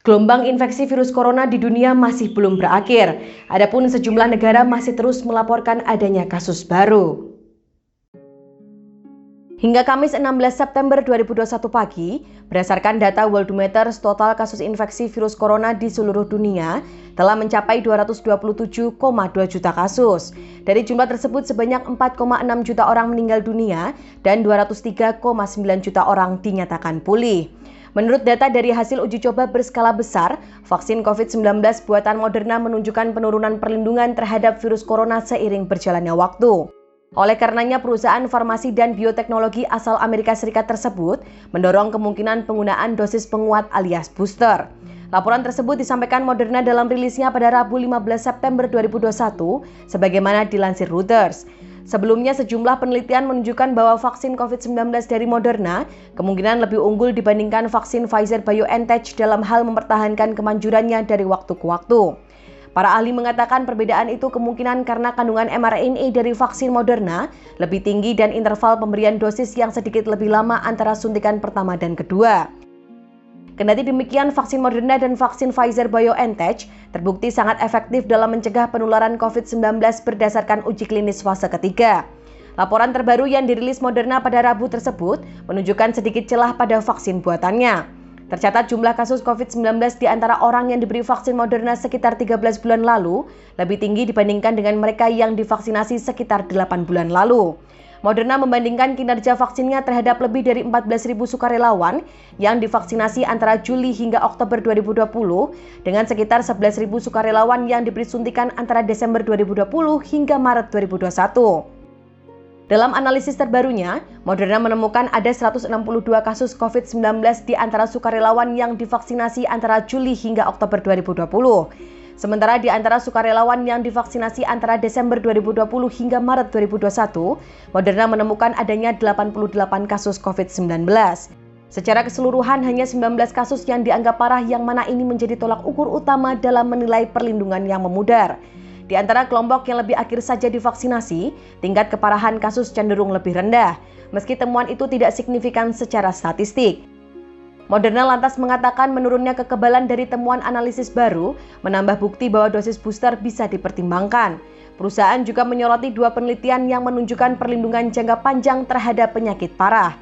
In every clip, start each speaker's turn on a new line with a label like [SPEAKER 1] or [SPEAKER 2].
[SPEAKER 1] Gelombang infeksi virus corona di dunia masih belum berakhir. Adapun sejumlah negara masih terus melaporkan adanya kasus baru. Hingga Kamis 16 September 2021 pagi, berdasarkan data Worldometer, total kasus infeksi virus corona di seluruh dunia telah mencapai 227,2 juta kasus. Dari jumlah tersebut, sebanyak 4,6 juta orang meninggal dunia dan 203,9 juta orang dinyatakan pulih. Menurut data dari hasil uji coba berskala besar, vaksin COVID-19 buatan Moderna menunjukkan penurunan perlindungan terhadap virus corona seiring berjalannya waktu. Oleh karenanya, perusahaan farmasi dan bioteknologi asal Amerika Serikat tersebut mendorong kemungkinan penggunaan dosis penguat alias booster. Laporan tersebut disampaikan Moderna dalam rilisnya pada Rabu 15 September 2021, sebagaimana dilansir Reuters. Sebelumnya, sejumlah penelitian menunjukkan bahwa vaksin COVID-19 dari Moderna kemungkinan lebih unggul dibandingkan vaksin Pfizer-BioNTech dalam hal mempertahankan kemanjurannya dari waktu ke waktu. Para ahli mengatakan perbedaan itu kemungkinan karena kandungan mRNA dari vaksin Moderna lebih tinggi dan interval pemberian dosis yang sedikit lebih lama antara suntikan pertama dan kedua. Kendati demikian, vaksin Moderna dan vaksin Pfizer-BioNTech terbukti sangat efektif dalam mencegah penularan COVID-19 berdasarkan uji klinis fase ketiga. Laporan terbaru yang dirilis Moderna pada Rabu tersebut menunjukkan sedikit celah pada vaksin buatannya. Tercatat jumlah kasus COVID-19 di antara orang yang diberi vaksin Moderna sekitar 13 bulan lalu lebih tinggi dibandingkan dengan mereka yang divaksinasi sekitar 8 bulan lalu. Moderna membandingkan kinerja vaksinnya terhadap lebih dari 14.000 sukarelawan yang divaksinasi antara Juli hingga Oktober 2020 dengan sekitar 11.000 sukarelawan yang diberi suntikan antara Desember 2020 hingga Maret 2021. Dalam analisis terbarunya, Moderna menemukan ada 162 kasus COVID-19 di antara sukarelawan yang divaksinasi antara Juli hingga Oktober 2020. Sementara di antara sukarelawan yang divaksinasi antara Desember 2020 hingga Maret 2021, Moderna menemukan adanya 88 kasus COVID-19. Secara keseluruhan, hanya 19 kasus yang dianggap parah yang mana ini menjadi tolak ukur utama dalam menilai perlindungan yang memudar. Di antara kelompok yang lebih akhir saja divaksinasi, tingkat keparahan kasus cenderung lebih rendah, meski temuan itu tidak signifikan secara statistik. Moderna lantas mengatakan menurunnya kekebalan dari temuan analisis baru menambah bukti bahwa dosis booster bisa dipertimbangkan. Perusahaan juga menyoroti dua penelitian yang menunjukkan perlindungan jangka panjang terhadap penyakit parah.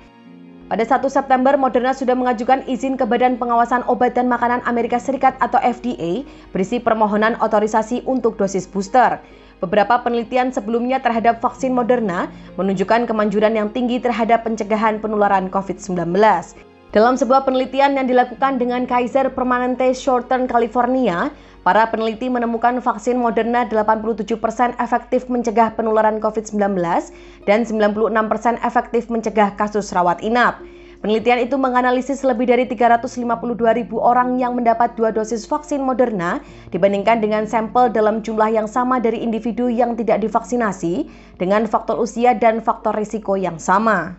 [SPEAKER 1] Pada 1 September, Moderna sudah mengajukan izin ke Badan Pengawasan Obat dan Makanan Amerika Serikat atau FDA berisi permohonan otorisasi untuk dosis booster. Beberapa penelitian sebelumnya terhadap vaksin Moderna menunjukkan kemanjuran yang tinggi terhadap pencegahan penularan COVID-19. Dalam sebuah penelitian yang dilakukan dengan Kaiser Permanente Southern California, para peneliti menemukan vaksin Moderna 87% efektif mencegah penularan COVID-19 dan 96% efektif mencegah kasus rawat inap. Penelitian itu menganalisis lebih dari 352.000 orang yang mendapat 2 dosis vaksin Moderna dibandingkan dengan sampel dalam jumlah yang sama dari individu yang tidak divaksinasi dengan faktor usia dan faktor risiko yang sama.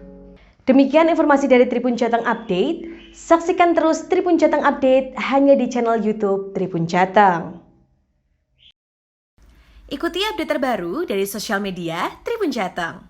[SPEAKER 1] Demikian informasi dari Tribun Jateng Update. Saksikan terus Tribun Jateng Update hanya di channel YouTube Tribun Jateng.
[SPEAKER 2] Ikuti update terbaru dari sosial media Tribun Jateng.